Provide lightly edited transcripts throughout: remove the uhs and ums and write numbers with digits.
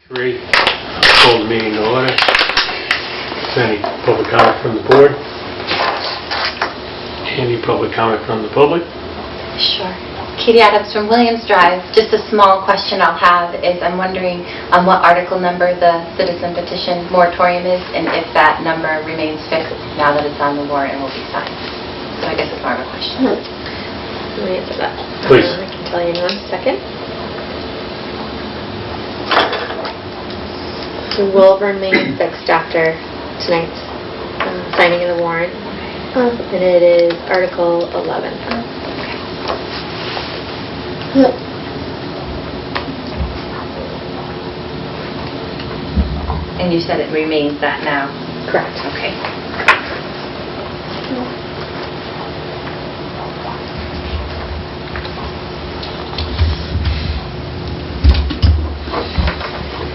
3, call the meeting to order. Is there any public comment from the board? Any public comment from the public? Sure. Katie Adams from Williams Drive. Just a small question I'll have is I'm wondering what article number the citizen petition moratorium is and if that number remains fixed now that it's on the warrant and will be signed. So I guess it's more of a question. Let me answer that. Please. I can tell you in 1 second. It will remain fixed after tonight's signing of the warrant. And it is Article 11. And you said it remains that now? Correct. Okay.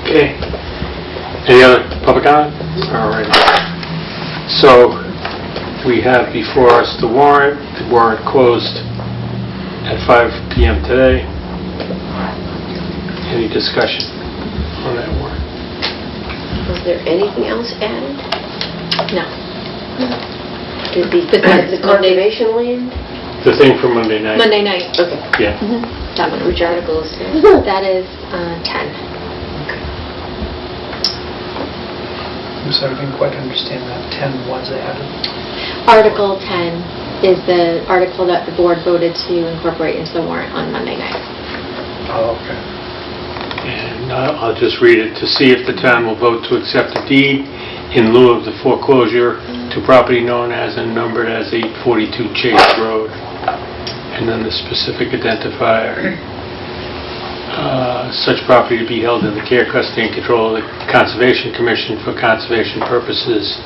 Okay. Any other public comment? All right. So we have before us the warrant. The warrant closed at 5 p.m. today. Any discussion on that warrant? Was there anything else added? No. Besides the conservation land? The thing for Monday night. Monday night. Okay. Yeah. That one. Which article is that? That is 10. I'm sorry, I didn't quite understand that. 10 was added. Article 10 is the article that the board voted to incorporate into the warrant on Monday night. Oh, okay. And I'll just read it. To see if the town will vote to accept a deed in lieu of the foreclosure to property known as and numbered as 842 Chase Road. And then the specific identifier. Such property to be held in the care, custody, and control of the Conservation Commission for conservation purposes,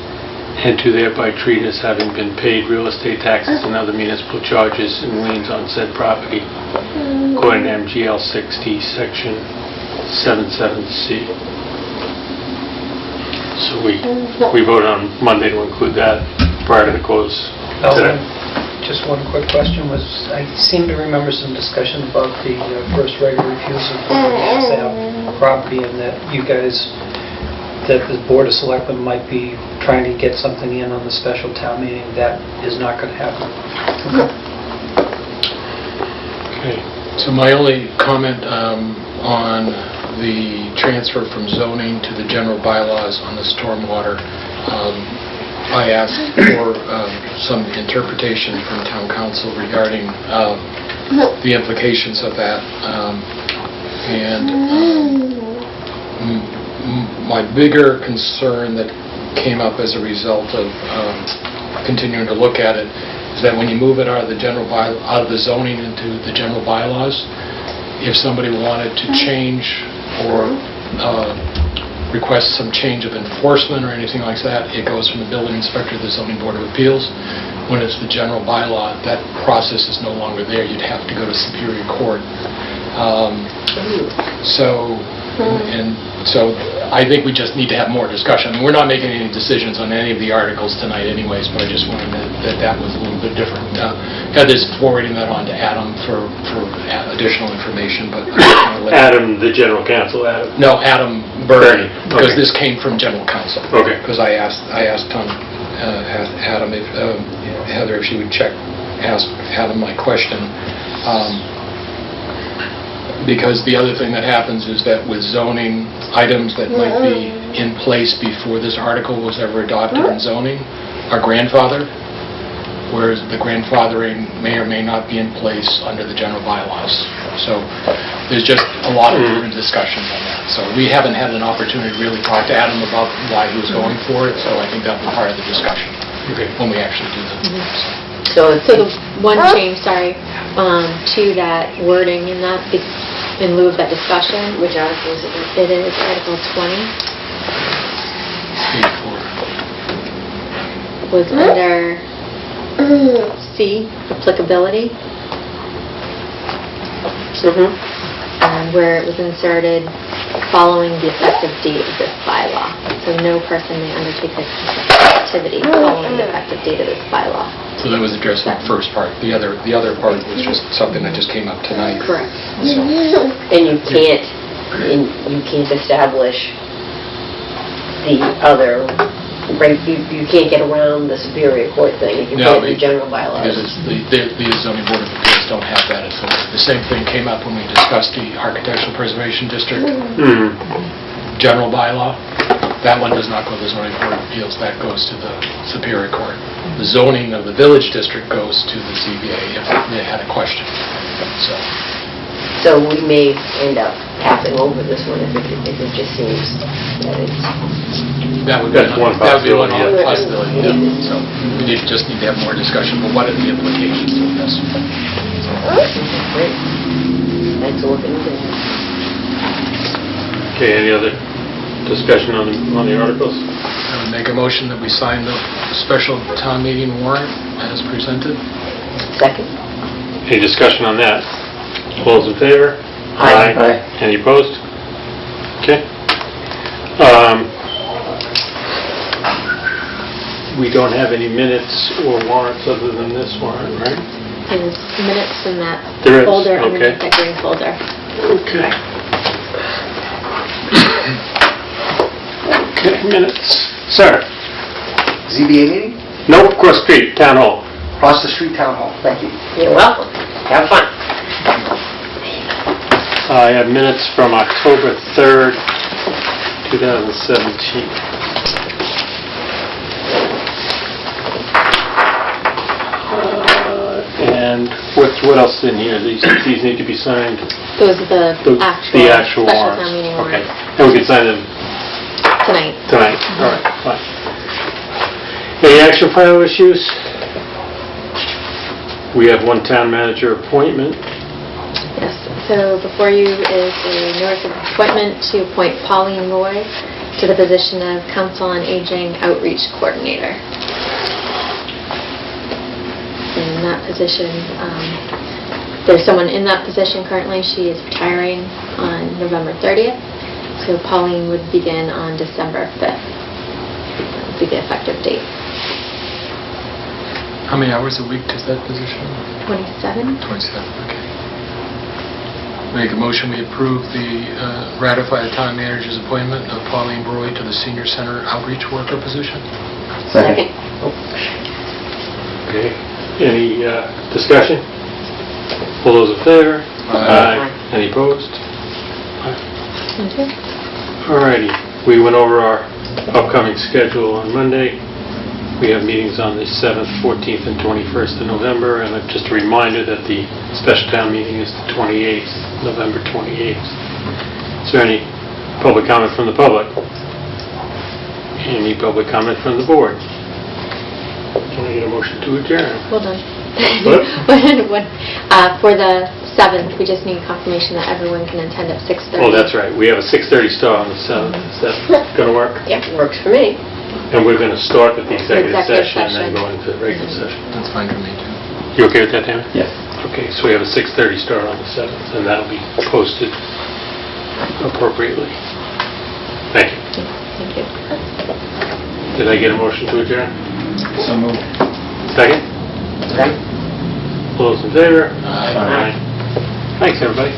and to thereby treat as having been paid real estate taxes and other municipal charges and liens on said property, according to MGL 60, Section 77C. So we voted on Monday to include that prior to the close today. Just one quick question was, I seem to remember some discussion about the first right of refusal for the Ave property, and that you guys, that the Board of Selectmen might be trying to get something in on the special town meeting. That is not going to happen. Okay. So my only comment on the transfer from zoning to the general bylaws on the stormwater, I asked for some interpretation from town council regarding the implications of that. My bigger concern that came up as a result of continuing to look at it is that when you move it out of the zoning into the general bylaws, if somebody wanted to change or request some change of enforcement or anything like that, it goes from the building inspector to the zoning board of appeals. When it's the general bylaw, that process is no longer there. You'd have to go to Superior Court. So I think we just need to have more discussion. I mean, we're not making any decisions on any of the articles tonight anyways, but I just wanted that was a little bit different. Heather's forwarding that on to Adam for additional information. But Adam, the general counsel, Adam? No, Adam Bernie, because okay. this came from general counsel. Okay. Because I asked Adam if Heather if she would ask Adam my question. Because the other thing that happens is that with zoning, items that might be in place before this article was ever adopted in zoning are grandfathered, whereas the grandfathering may or may not be in place under the general bylaws. So there's just a lot of different discussions on that. So we haven't had an opportunity to really talk to Adam about why he was going for it, so I think that'll be part of the discussion when we actually do that. So the one change, to that wording in that, in lieu of that discussion, which article is it? it is Article 20, was under C, applicability, where it was inserted following the effective date of this bylaw. So no person may undertake this activity following the effective date of this bylaw. So that was addressed in the first part. The other part was just something that just came up tonight. Correct. So. And you can't And you can't establish the other, right, you can't get around the Superior Court thing if you No, put it in the general bylaws. Because the zoning board of appeals don't have that authority. The same thing came up when we discussed the architectural preservation district general bylaw. That one does not go to the zoning board of appeals, that goes to the Superior Court. The zoning of the village district goes to the ZBA if they had a question. So we may end up passing over this one if it just seems that it's... That's one That would be one possibility, yeah. possibility, yeah. So we just need to have more discussion, but what are the implications of this? Great. Thanks for looking into it. Okay, any other discussion on the articles? I would make a motion that we sign the special town meeting warrant as presented. Second? Any discussion on that? All those in favor? Aye. Any opposed? Okay. We don't have any minutes or warrants other than this warrant, right? There's minutes in that There is, folder, okay. underneath that green folder. Okay. Okay, minutes. Sir? ZBA meeting? Nope, Cross Street, Town Hall. Across the street, Town Hall. Thank you. You're welcome. Have fun. I have minutes from October 3rd, 2017. And what else is in here? These need to be signed? Those are the actual special warrants. town meeting Okay. warrants And we can sign them tonight. tonight? All right, fine. Any action file issues? We have one town manager appointment. Yes, so before you is a notice of appointment to appoint Pauline Roy to the position of Council on Aging Outreach Coordinator. In that position, there's someone in that position currently. She is retiring on November 30th, so Pauline would begin on December 5th. That would be the effective date. How many hours a week does that position? 27? 27, okay. Make a motion, we approve the ratify the town manager's appointment of Pauline Broy to the senior center outreach worker position. Second. Okay. Any discussion? All those in favor? Aye. Any opposed? Thank you. All righty. We went over our upcoming schedule on Monday. We have meetings on the 7th, 14th, and 21st of November, and just a reminder that the special town meeting is the 28th, November 28th. Is there any public comment from the public? Any public comment from the board? Can I get a motion to adjourn? Well done. What? For the 7th, we just need confirmation that everyone can attend at 6:30. Oh, that's right. We have a 6:30 start on the 7th. Is that going to work? Yep, works for me. And we're going to start with the executive Executive session and then session. go into the regular session. That's fine for me, too. You okay with that, Tammy? Yes. Okay, so we have a 6:30 start on the 7th, and that'll be posted appropriately. Thank you. Thank you. Did I get a motion to adjourn? So moved. Second? Second. All those in favor? Aye. Thanks, everybody.